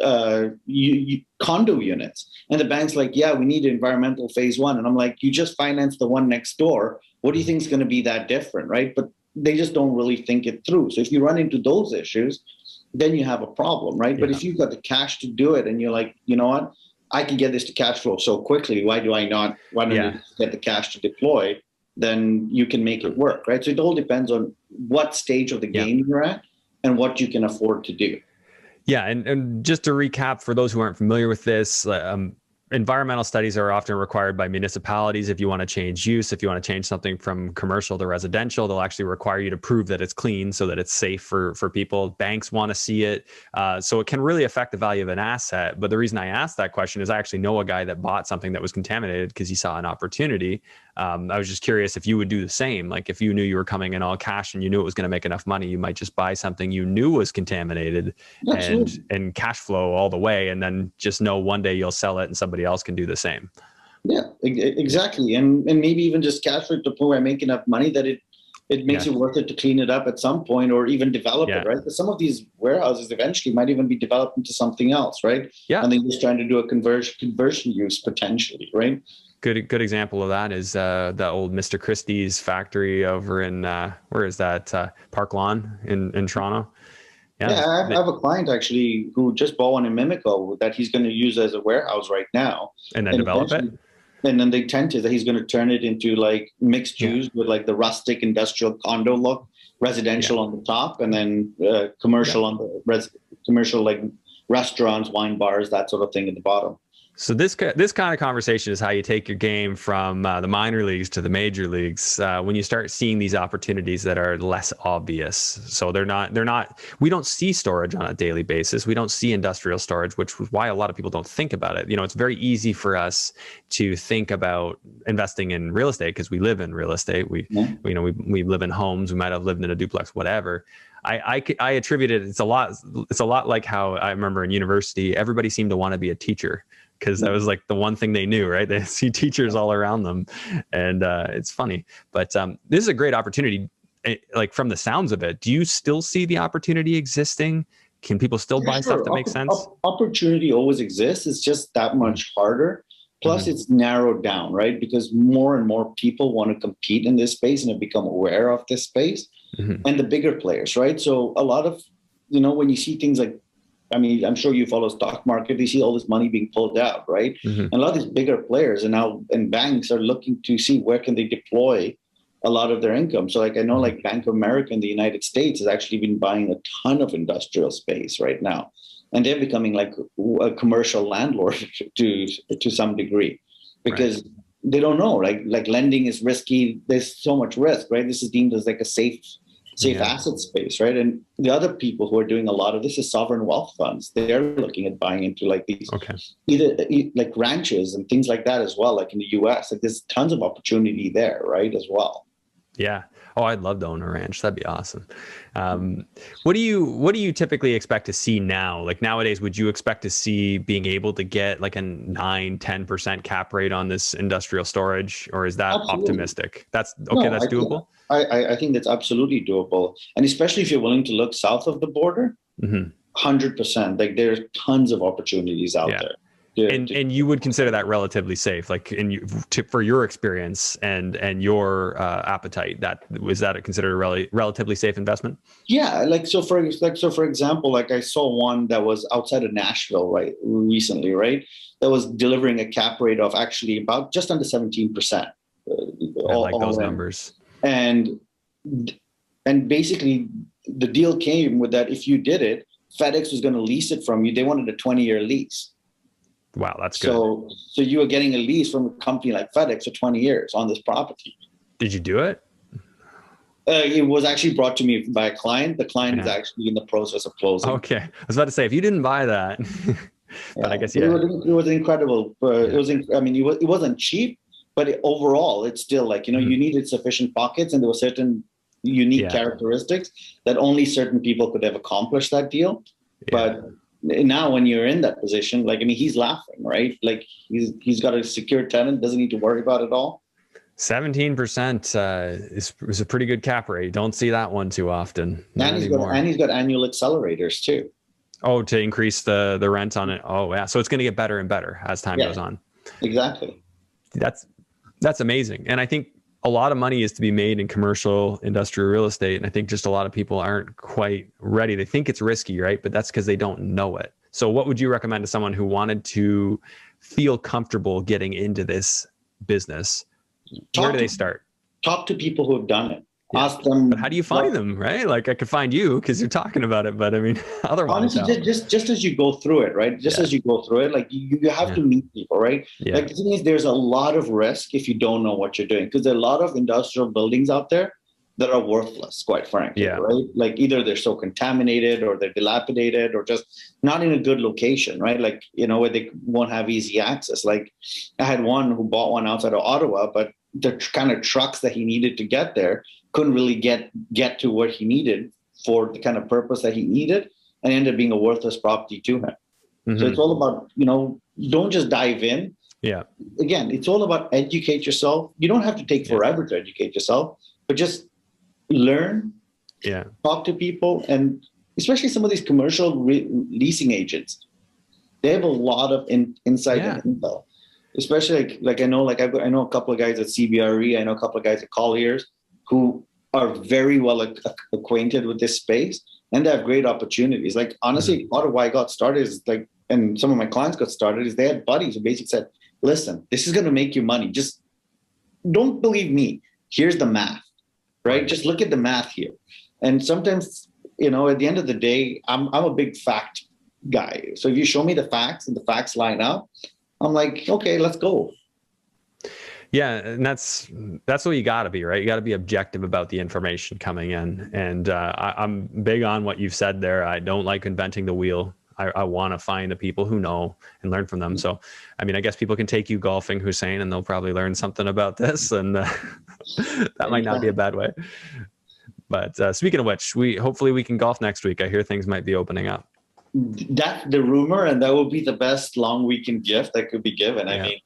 condo units, and the bank's like, "Yeah, we need environmental phase 1," and I'm like, "You just financed the one next door. What do you think is going to be that different, right?" But they just don't really think it through. So if you run into those issues, then you have a problem, right? But if you've got the cash to do it, and you're like, you know what? I can get this to cash flow so quickly. Why don't I get the cash to deploy? Then you can make it work, right? So it all depends on what stage of the game you're at and what you can afford to do. Yeah. And just to recap for those who aren't familiar with this, environmental studies are often required by municipalities. If you want to change use, if you want to change something from commercial to residential, they'll actually require you to prove that it's clean so that it's safe for people. Banks want to see it. So it can really affect the value of an asset. But the reason I asked that question is I actually know a guy that bought something that was contaminated because he saw an opportunity. I was just curious if you would do the same. Like if you knew you were coming in all cash and you knew it was going to make enough money, you might just buy something you knew was contaminated and cash flow all the way. And then just know one day you'll sell it and somebody else can do the same. Yeah, exactly. And maybe even just cash flow to the point where I make enough money that it makes it worth it to clean it up at some point or even develop it, right? Because some of these warehouses eventually might even be developed into something else, right? Yeah. And they're just trying to do a conversion use potentially, right? Good example of that is the old Mr. Christie's factory over in where is that Park Lawn in Toronto. I have a client actually who just bought one in Mimico that he's going to use as a warehouse right now, and then develop it. And then the intent is that he's going to turn it into like mixed use with like the rustic industrial condo look, residential on the top, and then commercial on the commercial like restaurants, wine bars, that sort of thing at the bottom. So this kind of conversation is how you take your game from the minor leagues to the major leagues when you start seeing these opportunities that are less obvious. So they're not. We don't see storage on a daily basis. We don't see industrial storage, which is why a lot of people don't think about it. You know, it's very easy for us to think about investing in real estate because we live in real estate. We live in homes. We might have lived in a duplex, whatever. I attribute it. It's a lot like how I remember in university, everybody seemed to want to be a teacher. Because that was like the one thing they knew, right? They see teachers all around them, and it's funny. But this is a great opportunity. Like from the sounds of it, do you still see the opportunity existing? Can people still buy stuff that makes sense? Opportunity always exists. It's just that much harder. Plus, it's narrowed down, right? Because more and more people want to compete in this space and have become aware of this space, and the bigger players, right? So a lot of, when you see things like, I mean, I'm sure you follow stock market. You see all this money being pulled out, right? And a lot of these bigger players and banks are looking to see where can they deploy a lot of their income. So like I know like Bank of America in the United States has actually been buying a ton of industrial space right now. And they're becoming like a commercial landlord to some degree because they don't know, like lending is risky. There's so much risk, right? This is deemed as like a safe asset space, right? And the other people who are doing a lot of this is sovereign wealth funds. They're looking at buying into like these either like ranches and things like that as well, like in the US. Like there's tons of opportunity there, right, as well. Yeah. Oh, I'd love to own a ranch. That'd be awesome. What do you typically expect to see now? Like nowadays, would you expect to see being able to get like a 9-10% cap rate on this industrial storage, or is that Absolutely. optimistic? That's okay. No, That's doable. I think that's absolutely doable. And especially if you're willing to look south of the border, 100%. Like there's tons of opportunities out there. And you would consider that relatively safe, like for your experience and your appetite. That considered a relatively safe investment? Yeah, for example, like I saw one that was outside of Nashville recently, right? That was delivering a cap rate of actually about just under 17%. I like those numbers. And basically the deal came with that if you did it, FedEx was going to lease it from you. They wanted a 20-year lease. Wow, that's good. So you were getting a lease from a company like FedEx for 20 years on this property. Did you do it? It was actually brought to me by a client. The client is actually in the process of closing. Okay, I was about to say if you didn't buy that, but I guess it was incredible. It wasn't cheap, but overall, it's still like you needed sufficient pockets, and there were certain unique characteristics that only certain people could have accomplished that deal. But now when you're in that position, like, I mean, he's laughing, right? Like he's got a secure tenant, doesn't need to worry about it all. 17% is a pretty good cap rate. Don't see that one too often. And he's got annual accelerators too. Oh, to increase the rent on it. Oh yeah. So it's going to get better and better as time goes on. Exactly. That's amazing. And I think a lot of money is to be made in commercial industrial real estate. And I think just a lot of people aren't quite ready. They think it's risky, right? But that's because they don't know it. So what would you recommend to someone who wanted to feel comfortable getting into this business? Where do they start? Talk to people who have done it. Ask them. But how do you find them, right? Like I could find you because you're talking about it, but I mean, otherwise. Honestly, just as you go through it, right? As you go through it, like you have to meet people, right? Yeah. Like the thing is, there's a lot of risk if you don't know what you're doing because there are a lot of industrial buildings out there that are worthless, quite frankly, right? Like either they're so contaminated or they're dilapidated or just not in a good location, right? Like, where they won't have easy access. Like I had one who bought one outside of Ottawa, but the kind of trucks that he needed to get there couldn't really get to what he needed for the kind of purpose that he needed and ended up being a worthless property to him. So it's all about, don't just dive in. Yeah. Again, it's all about educate yourself. You don't have to take forever to educate yourself, but just learn, talk to people, and especially some of these commercial leasing agents, they have a lot of insight and intel. Especially like I know a couple of guys at CBRE, I know a couple of guys at Colliers who are very well acquainted with this space, and they have great opportunities. Like honestly, part of why I got started is like, and some of my clients got started is they had buddies who basically said, "Listen, this is going to make you money. Just don't believe me. Here's the math, right? Just look at the math here." And sometimes, at the end of the day, I'm a big fact guy. So if you show me the facts and the facts line up, I'm like, okay, let's go. Yeah, and that's what you got to be, right? You got to be objective about the information coming in. And I'm big on what you've said there. I don't like inventing the wheel. I want to find the people who know and learn from them. So, I mean, I guess people can take you golfing, Hussein, and they'll probably learn something about this. And that might not be a bad way. But speaking of which, hopefully we can golf next week. I hear things might be opening up. That's the rumor, and that will be the best long weekend gift that could be given. I mean,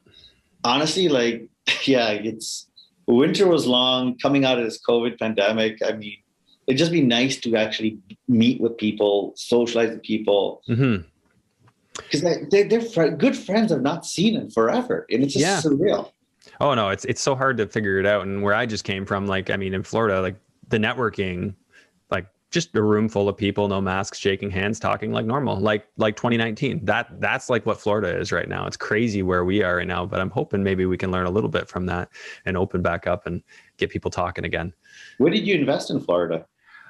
honestly, like, it's winter was long coming out of this COVID pandemic. I mean, it'd just be nice to actually meet with people, socialize with people. Because they're good friends I've not seen in forever. And it's just surreal. Oh, no, it's so hard to figure it out. And where I just came from, like, I mean, in Florida, like the networking, like just a room full of people, no masks, shaking hands, talking like normal, like 2019. That's like what Florida is right now. It's crazy where we are right now, but I'm hoping maybe we can learn a little bit from that and open back up and get people talking again. Where did you invest in Florida?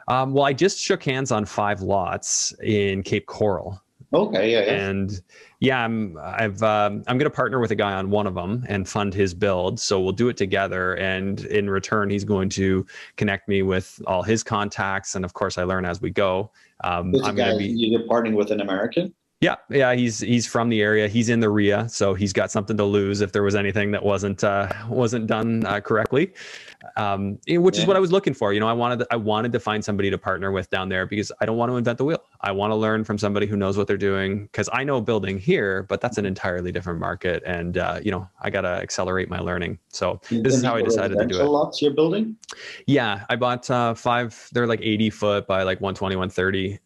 Well, I just shook hands on 5 lots in Cape Coral. Okay, yeah. And I'm going to partner with a guy on one of them and fund his build. So we'll do it together. And in return, he's going to connect me with all his contacts. And of course, I learn as we go. You're partnering with an American? Yeah. He's from the area. He's in the RIA, so he's got something to lose if there was anything that wasn't done correctly. which is what I was looking for. I wanted to find somebody to partner with down there because I don't want to invent the wheel. I want to learn from somebody who knows what they're doing, because I know building here, but that's an entirely different market. And, I got to accelerate my learning. So this is how I decided to do it. Lots you're building? Yeah, I bought 5. They're like 80 foot by like 120, 130,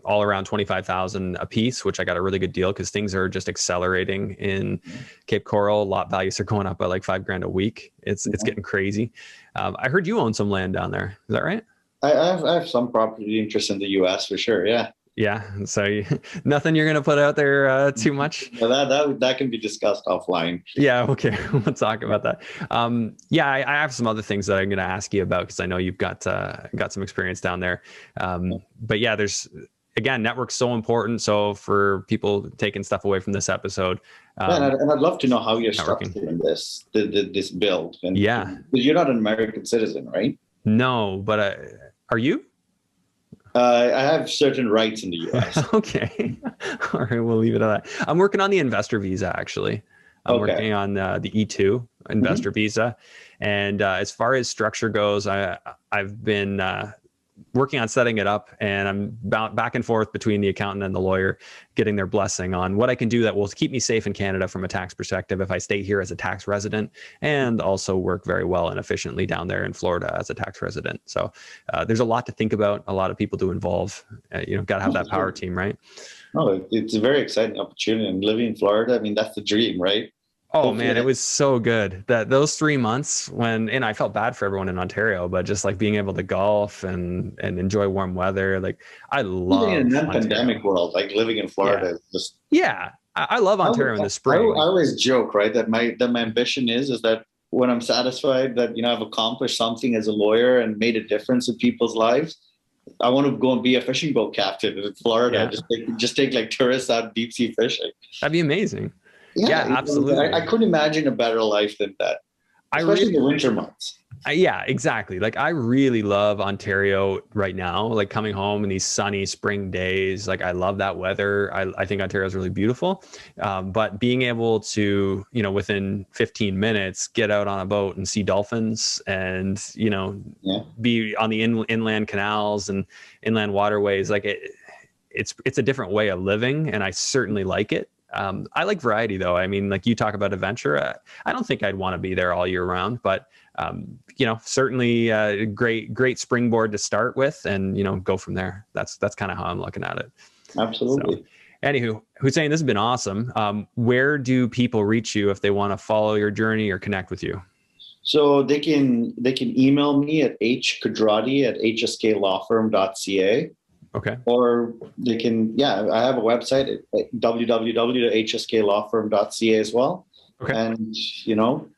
all around 25,000 a piece, which I got a really good deal because things are just accelerating in Cape Coral. Lot values are going up by like $5,000 a week. It's getting crazy. I heard you own some land down there. Is that right? I have some property interest in the U.S. for sure. Yeah. Yeah. So nothing you're going to put out there too much. No, that can be discussed offline. Yeah. Okay. We'll talk about that. I have some other things that I'm going to ask you about because I know you've got some experience down there. But yeah, again, network's so important. So for people taking stuff away from this episode, and I'd love to know how you're structuring this build. And because you're not an American citizen, right? No, but are you? I have certain rights in the U.S. Okay. All right. We'll leave it at that. I'm working on the investor visa, actually. I'm working on the E2 investor visa. And as far as structure goes, I've been working on setting it up, and I'm back and forth between the accountant and the lawyer, getting their blessing on what I can do that will keep me safe in Canada from a tax perspective if I stay here as a tax resident, and also work very well and efficiently down there in Florida as a tax resident. So there's a lot to think about, a lot of people to involve. Got to have that power team, right? Oh, it's a very exciting opportunity. And living in Florida, I mean, that's the dream, right? Oh man, it was so good that those 3 months and I felt bad for everyone in Ontario, but just like being able to golf and enjoy warm weather, like I love even in a non-pandemic world, like living in Florida is just I love Ontario in the spring. I always joke, right, that my ambition is that when I'm satisfied that I've accomplished something as a lawyer and made a difference in people's lives, I want to go and be a fishing boat captain in Florida. Just take like tourists out deep sea fishing. That'd be amazing. Yeah, absolutely. I couldn't imagine a better life than that, especially in the winter months. Yeah, exactly. Like I really love Ontario right now, like coming home in these sunny spring days. Like I love that weather. I think Ontario is really beautiful. But being able to, within 15 minutes, get out on a boat and see dolphins and, be on the inland canals and inland waterways, like it's a different way of living. And I certainly like it. I like variety though. I mean, like you talk about adventure. I don't think I'd want to be there all year round, but certainly a great springboard to start with, and go from there. That's kind of how I'm looking at it. Absolutely. So, anywho, Hussein, this has been awesome. Where do people reach you if they want to follow your journey or connect with you? So they can email me at hkudrati@hsklawfirm.ca. Okay. Or they can, I have a website at www.hsklawfirm.ca as well. Okay. And,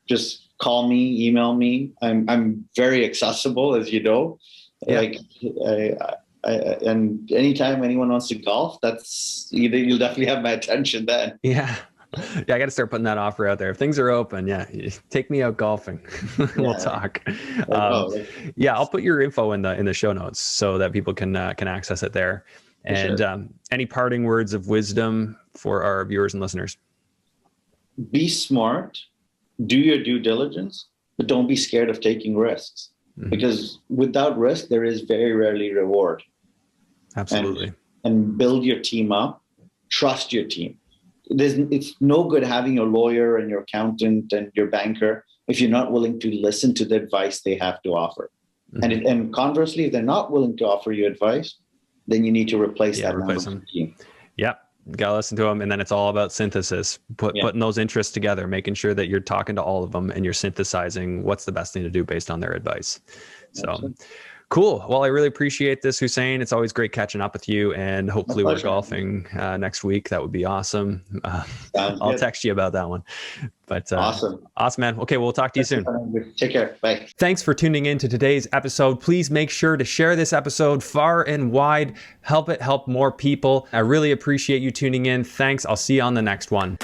just call me, email me. I'm very accessible, as you know. Yeah. And anytime anyone wants to golf, you'll definitely have my attention then. Yeah. Yeah, I got to start putting that offer out there. If things are open, take me out golfing. We'll talk. I'll put your info in the show notes so that people can access it there. And any parting words of wisdom for our viewers and listeners? Be smart, do your due diligence, but don't be scared of taking risks. Mm-hmm. Because without risk, there is very rarely reward. Absolutely. And build your team up. Trust your team. It's no good having your lawyer and your accountant and your banker if you're not willing to listen to the advice they have to offer. Mm-hmm. And conversely, if they're not willing to offer you advice, then you need to replace that member of the team. Yep. Got to listen to them. And then it's all about synthesis, putting those interests together, making sure that you're talking to all of them and you're synthesizing what's the best thing to do based on their advice. So absolutely. Cool. Well, I really appreciate this, Hussein. It's always great catching up with you, and hopefully we're golfing next week. That would be awesome. I'll text you about that one. But awesome, man. Okay, we'll talk to you soon. Take care. Bye. Thanks for tuning in to today's episode. Please make sure to share this episode far and wide. Help it help more people. I really appreciate you tuning in. Thanks. I'll see you on the next one.